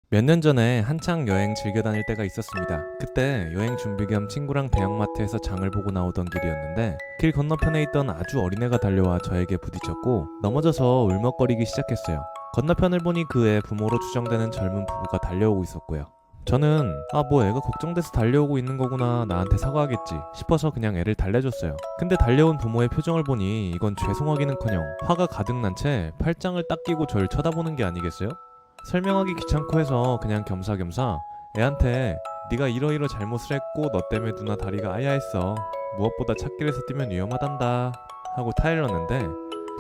몇 년 전에 한창 여행 즐겨 다닐 때가 있었습니다. 그때 여행 준비 겸 친구랑 대형마트에서 장을 보고 나오던 길이었는데 길 건너편에 있던 아주 어린애가 달려와 저에게 부딪혔고 넘어져서 울먹거리기 시작했어요. 건너편을 보니 그 애 부모로 추정되는 젊은 부부가 달려오고 있었고요. 저는 뭐 애가 걱정돼서 달려오고 있는 거구나, 나한테 사과하겠지 싶어서 그냥 애를 달래줬어요. 근데 달려온 부모의 표정을 보니 이건 죄송하기는커녕 화가 가득 난 채 팔짱을 딱 끼고 절 쳐다보는 게 아니겠어요? 설명하기 귀찮고 해서 그냥 겸사겸사 애한테 네가 이러이러 잘못을 했고 너 때문에 누나 다리가 아야했어, 무엇보다 찾길에서 뛰면 위험하단다 하고 타일렀는데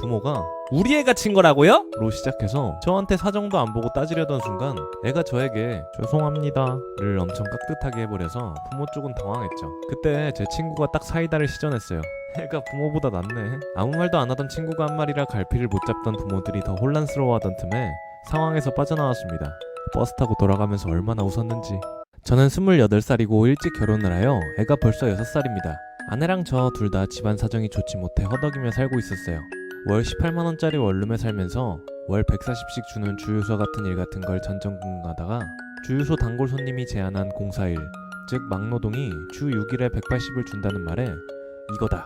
부모가 우리 애가 친 거라고요? 로 시작해서 저한테 사정도 안 보고 따지려던 순간 애가 저에게 죄송합니다를 엄청 깍듯하게 해버려서 부모 쪽은 당황했죠. 그때 제 친구가 딱 사이다를 시전했어요. 애가 부모보다 낫네. 아무 말도 안 하던 친구가 한 말이라 갈피를 못 잡던 부모들이 더 혼란스러워하던 틈에 상황에서 빠져나왔습니다. 버스 타고 돌아가면서 얼마나 웃었는지. 저는 28살이고 일찍 결혼을 하여 애가 벌써 6살입니다. 아내랑 저 둘 다 집안 사정이 좋지 못해 허덕이며 살고 있었어요. 월 18만원짜리 원룸에 살면서 월 140씩 주는 주유소 같은 일 같은 걸 전전긍긍하다가 주유소 단골 손님이 제안한 공사일, 즉 막노동이 주 6일에 180을 준다는 말에 이거다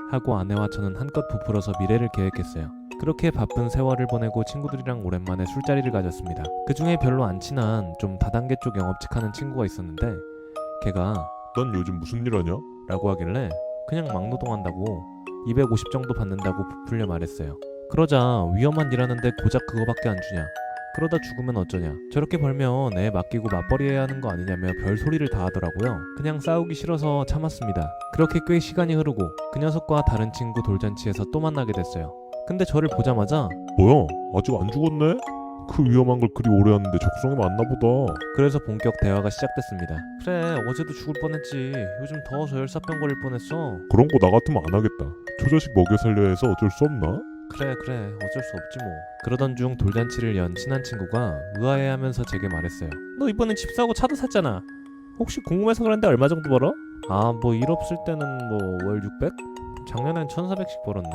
하고 아내와 저는 한껏 부풀어서 미래를 계획했어요. 그렇게 바쁜 세월을 보내고 친구들이랑 오랜만에 술자리를 가졌습니다. 그 중에 별로 안 친한 좀 다단계 쪽 영업직 하는 친구가 있었는데 걔가 넌 요즘 무슨 일 하냐? 라고 하길래 그냥 막노동한다고 250 정도 받는다고 부풀려 말했어요. 그러자 위험한 일 하는데 고작 그거밖에 안 주냐, 그러다 죽으면 어쩌냐, 저렇게 벌면 애 맡기고 맞벌이 해야 하는 거 아니냐며 별소리를 다 하더라고요. 그냥 싸우기 싫어서 참았습니다. 그렇게 꽤 시간이 흐르고 그 녀석과 다른 친구 돌잔치에서 또 만나게 됐어요. 근데 저를 보자마자 뭐야? 아직 안 죽었네? 그 위험한 걸 그리 오래 했는데 적성이 맞나 보다. 그래서 본격 대화가 시작됐습니다. 그래, 어제도 죽을 뻔했지. 요즘 더워서 열사병 걸릴 뻔했어. 그런 거 나 같으면 안 하겠다. 초자식 먹여 살려야 해서 어쩔 수 없나? 그래 어쩔 수 없지 뭐. 그러던 중 돌잔치를 연 친한 친구가 의아해하면서 제게 말했어요. 너 이번에 집 사고 차도 샀잖아. 혹시 궁금해서 그런데 얼마 정도 벌어? 뭐 일 없을 때는 뭐 월 600? 작년엔 1400씩 벌었네.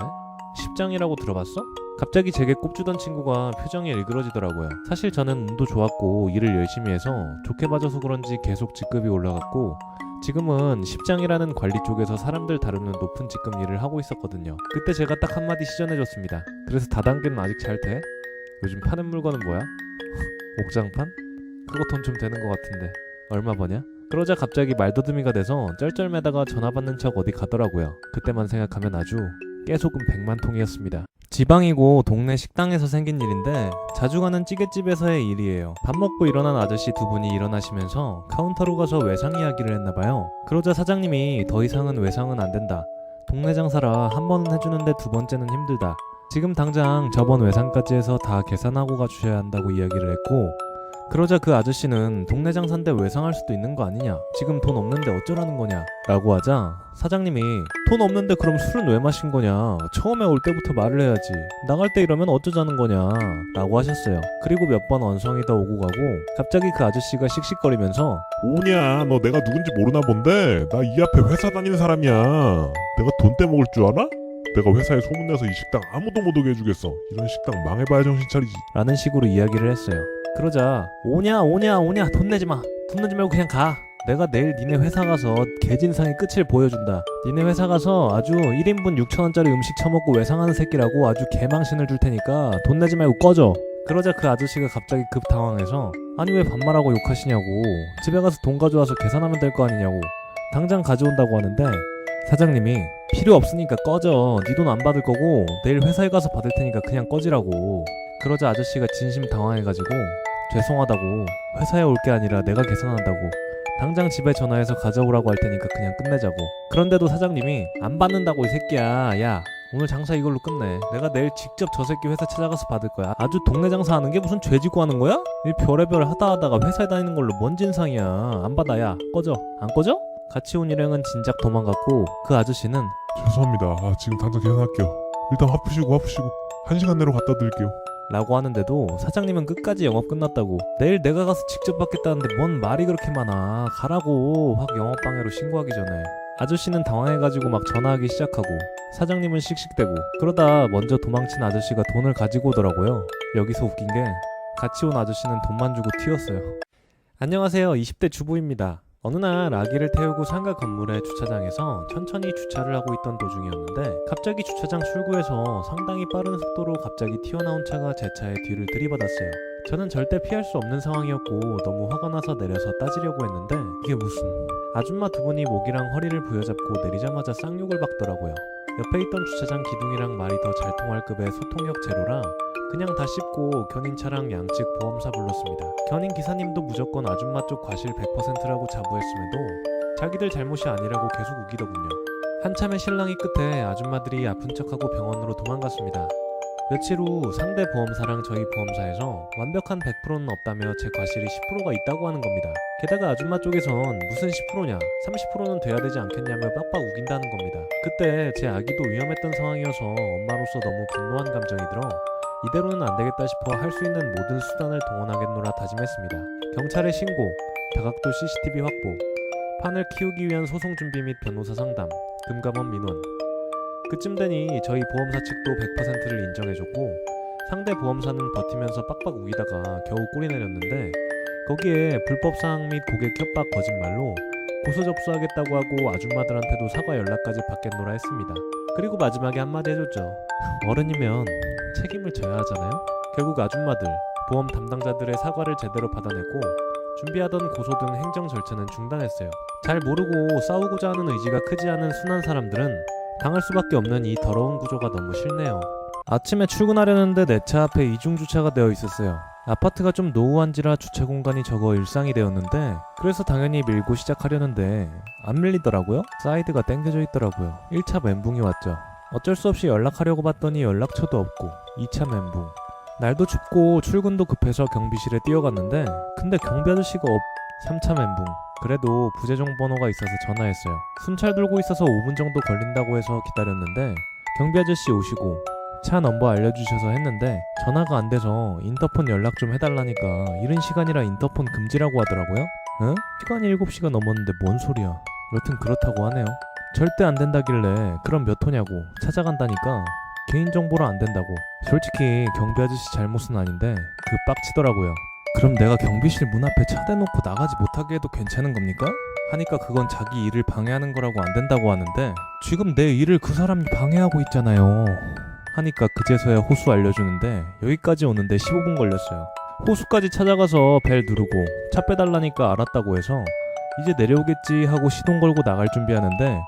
십장이라고 들어봤어? 갑자기 제게 꼽주던 친구가 표정이 일그러지더라고요. 사실 저는 운도 좋았고 일을 열심히 해서 좋게 봐줘서 그런지 계속 직급이 올라갔고 지금은 십장이라는 관리 쪽에서 사람들 다루는 높은 직급 일을 하고 있었거든요. 그때 제가 딱 한마디 시전해줬습니다. 그래서 다단계는 아직 잘 돼? 요즘 파는 물건은 뭐야? 옥장판? 그거 돈 좀 되는 것 같은데 얼마 버냐? 그러자 갑자기 말더듬이가 돼서 쩔쩔매다가 전화 받는 척 어디 가더라고요. 그때만 생각하면 아주 깨소금 100만 통이었습니다. 지방이고 동네 식당에서 생긴 일인데 자주 가는 찌개집에서의 일이에요. 밥 먹고 일어난 아저씨 두 분이 일어나시면서 카운터로 가서 외상 이야기를 했나봐요. 그러자 사장님이 더 이상은 외상은 안 된다, 동네 장사라 한 번은 해주는데 두 번째는 힘들다, 지금 당장 저번 외상까지 해서 다 계산하고 가주셔야 한다고 이야기를 했고, 그러자 그 아저씨는 동네 장사인데 외상할 수도 있는 거 아니냐, 지금 돈 없는데 어쩌라는 거냐 라고 하자 사장님이 돈 없는데 그럼 술은 왜 마신 거냐, 처음에 올 때부터 말을 해야지, 나갈 때 이러면 어쩌자는 거냐 라고 하셨어요. 그리고 몇 번 언성이 더 오고 가고 갑자기 그 아저씨가 씩씩거리면서 오냐, 너 내가 누군지 모르나 본데 나 이 앞에 회사 다니는 사람이야. 내가 돈 떼먹을 줄 알아? 내가 회사에 소문내서 이 식당 아무도 못 오게 해주겠어. 이런 식당 망해봐야 정신 차리지. 라는 식으로 이야기를 했어요. 그러자 오냐 돈 내지 마, 돈 내지 말고 그냥 가, 내가 내일 니네 회사 가서 개진상의 끝을 보여준다, 니네 회사 가서 아주 1인분 6,000원짜리 음식 처먹고 외상하는 새끼라고 아주 개망신을 줄 테니까 돈 내지 말고 꺼져. 그러자 그 아저씨가 갑자기 급 당황해서 아니 왜 반말하고 욕하시냐고, 집에 가서 돈 가져와서 계산하면 될 거 아니냐고 당장 가져온다고 하는데 사장님이 필요 없으니까 꺼져, 니 돈 안 받을 거고 내일 회사에 가서 받을 테니까 그냥 꺼지라고. 그러자 아저씨가 진심 당황해가지고 죄송하다고, 회사에 올 게 아니라 내가 계산한다고, 당장 집에 전화해서 가져오라고 할 테니까 그냥 끝내자고. 그런데도 사장님이 안 받는다고 이 새끼야, 야 오늘 장사 이걸로 끝내, 내가 내일 직접 저 새끼 회사 찾아가서 받을 거야, 아주 동네 장사 하는 게 무슨 죄지고 하는 거야? 이 별의별 하다가 회사에 다니는 걸로 뭔 진상이야, 안 받아, 야 꺼져. 안 꺼져? 같이 온 일행은 진작 도망갔고 그 아저씨는 죄송합니다. 지금 당장 계산할게요. 일단 화푸시고 1시간 내로 갖다 드릴게요. 라고 하는데도 사장님은 끝까지 영업 끝났다고, 내일 내가 가서 직접 받겠다는데 뭔 말이 그렇게 많아, 가라고 확 영업방해로 신고하기 전에. 아저씨는 당황해가지고 막 전화하기 시작하고 사장님은 씩씩대고, 그러다 먼저 도망친 아저씨가 돈을 가지고 오더라고요. 여기서 웃긴 게 같이 온 아저씨는 돈만 주고 튀었어요. 안녕하세요. 20대 주부입니다. 어느 날 아기를 태우고 상가 건물의 주차장에서 천천히 주차를 하고 있던 도중이었는데 갑자기 주차장 출구에서 상당히 빠른 속도로 갑자기 튀어나온 차가 제 차의 뒤를 들이받았어요. 저는 절대 피할 수 없는 상황이었고 너무 화가 나서 내려서 따지려고 했는데 이게 무슨 아줌마 두 분이 목이랑 허리를 부여잡고 내리자마자 쌍욕을 박더라고요. 옆에 있던 주차장 기둥이랑 말이 더 잘 통할 급의 소통력 제로라 그냥 다 씹고 견인 차량 양측 보험사 불렀습니다. 견인 기사님도 무조건 아줌마 쪽 과실 100%라고 자부했음에도 자기들 잘못이 아니라고 계속 우기더군요. 한참의 실랑이 끝에 아줌마들이 아픈 척하고 병원으로 도망갔습니다. 며칠 후 상대 보험사랑 저희 보험사에서 완벽한 100%는 없다며 제 과실이 10%가 있다고 하는 겁니다. 게다가 아줌마 쪽에선 무슨 10%냐 30%는 돼야 되지 않겠냐며 빡빡 우긴다는 겁니다. 그때 제 아기도 위험했던 상황이어서 엄마로서 너무 분노한 감정이 들어 이대로는 안 되겠다 싶어 할 수 있는 모든 수단을 동원하겠노라 다짐했습니다. 경찰에 신고, 다각도 CCTV 확보, 판을 키우기 위한 소송 준비 및 변호사 상담, 금감원 민원. 그쯤 되니 저희 보험사 측도 100%를 인정해줬고 상대 보험사는 버티면서 빡빡 우기다가 겨우 꼴이 내렸는데 거기에 불법사항 및 고객 협박 거짓말로 고소 접수하겠다고 하고 아줌마들한테도 사과 연락까지 받겠노라 했습니다. 그리고 마지막에 한마디 해줬죠. 어른이면 책임을 져야 하잖아요. 결국 아줌마들, 보험 담당자들의 사과를 제대로 받아냈고 준비하던 고소 등 행정 절차는 중단했어요. 잘 모르고 싸우고자 하는 의지가 크지 않은 순한 사람들은 당할 수밖에 없는 이 더러운 구조가 너무 싫네요. 아침에 출근하려는데 내 차 앞에 이중 주차가 되어 있었어요. 아파트가 좀 노후한지라 주차 공간이 적어 일상이 되었는데 그래서 당연히 밀고 시작하려는데 안 밀리더라고요. 사이드가 당겨져 있더라고요. 1차 멘붕이 왔죠. 어쩔 수 없이 연락하려고 봤더니 연락처도 없고 2차 멘붕. 날도 춥고 출근도 급해서 경비실에 뛰어갔는데 근데 경비 아저씨가 3차 멘붕. 그래도 부재중 번호가 있어서 전화했어요. 순찰 돌고 있어서 5분 정도 걸린다고 해서 기다렸는데 경비 아저씨 오시고 차 넘버 알려주셔서 했는데 전화가 안 돼서 인터폰 연락 좀 해달라니까 이른 시간이라 인터폰 금지라고 하더라고요. 응? 시간이 7시가 넘었는데 뭔 소리야. 여튼 그렇다고 하네요. 절대 안 된다길래 그럼 몇 호냐고 찾아간다니까 개인정보로 안 된다고. 솔직히 경비 아저씨 잘못은 아닌데 빡치더라고요. 그럼 내가 경비실 문 앞에 차 대놓고 나가지 못하게 해도 괜찮은 겁니까? 하니까 그건 자기 일을 방해하는 거라고 안 된다고 하는데 지금 내 일을 그 사람이 방해하고 있잖아요. 하니까 그제서야 호수 알려주는데 여기까지 오는데 15분 걸렸어요. 호수까지 찾아가서 벨 누르고 차 빼달라니까 알았다고 해서 이제 내려오겠지 하고 시동 걸고 나갈 준비하는데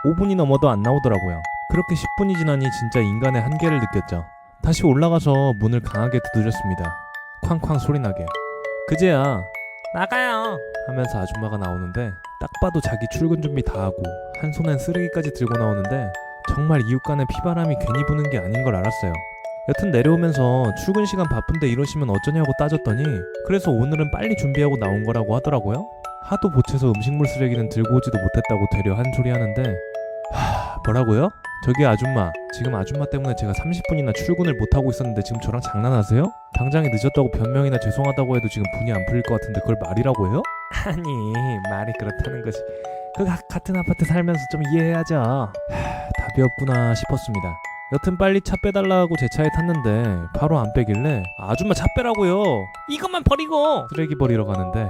5분이 넘어도 안 나오더라고요. 그렇게 10분이 지나니 진짜 인간의 한계를 느꼈죠. 다시 올라가서 문을 강하게 두드렸습니다. 쾅쾅 소리나게. 그제야 나가요 하면서 아줌마가 나오는데 딱 봐도 자기 출근 준비 다 하고 한 손엔 쓰레기까지 들고 나오는데 정말 이웃 간에 피바람이 괜히 부는 게 아닌 걸 알았어요. 여튼 내려오면서 출근 시간 바쁜데 이러시면 어쩌냐고 따졌더니 그래서 오늘은 빨리 준비하고 나온 거라고 하더라고요. 하도 보채서 음식물 쓰레기는 들고 오지도 못했다고 되려 한 소리 하는데 뭐라고요? 저기 아줌마 지금 아줌마 때문에 제가 30분이나 출근을 못하고 있었는데 지금 저랑 장난하세요? 당장에 늦었다고 변명이나 죄송하다고 해도 지금 분이 안 풀릴 것 같은데 그걸 말이라고 해요? 아니 말이 그렇다는 것이 같은 아파트 살면서 좀 이해해야죠. 답이 없구나 싶었습니다. 여튼 빨리 차 빼달라고 제 차에 탔는데 바로 안 빼길래 아줌마 차 빼라고요. 이것만 버리고 쓰레기 버리러 가는데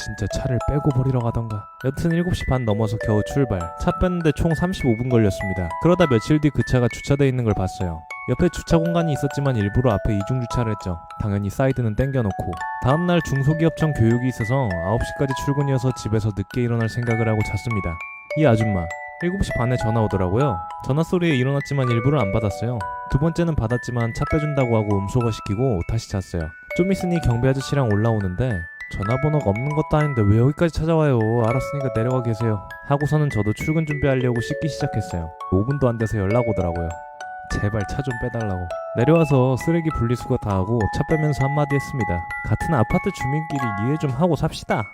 진짜 차를 빼고 버리러 가던가. 여튼 7시 반 넘어서 겨우 출발. 차 뺐는데 총 35분 걸렸습니다. 그러다 며칠 뒤 그 차가 주차돼 있는 걸 봤어요. 옆에 주차 공간이 있었지만 일부러 앞에 이중 주차를 했죠. 당연히 사이드는 땡겨놓고. 다음날 중소기업청 교육이 있어서 9시까지 출근이어서 집에서 늦게 일어날 생각을 하고 잤습니다. 이 아줌마 7시 반에 전화 오더라고요. 전화 소리에 일어났지만 일부러 안 받았어요. 두 번째는 받았지만 차 빼준다고 하고 음소거 시키고 다시 잤어요. 좀 있으니 경비 아저씨랑 올라오는데 전화번호가 없는 것도 아닌데 왜 여기까지 찾아와요. 알았으니까 내려가 계세요. 하고서는 저도 출근 준비하려고 씻기 시작했어요. 5분도 안 돼서 연락 오더라고요. 제발 차 좀 빼달라고. 내려와서 쓰레기 분리수거 다 하고 차 빼면서 한마디 했습니다. 같은 아파트 주민끼리 이해 좀 하고 삽시다.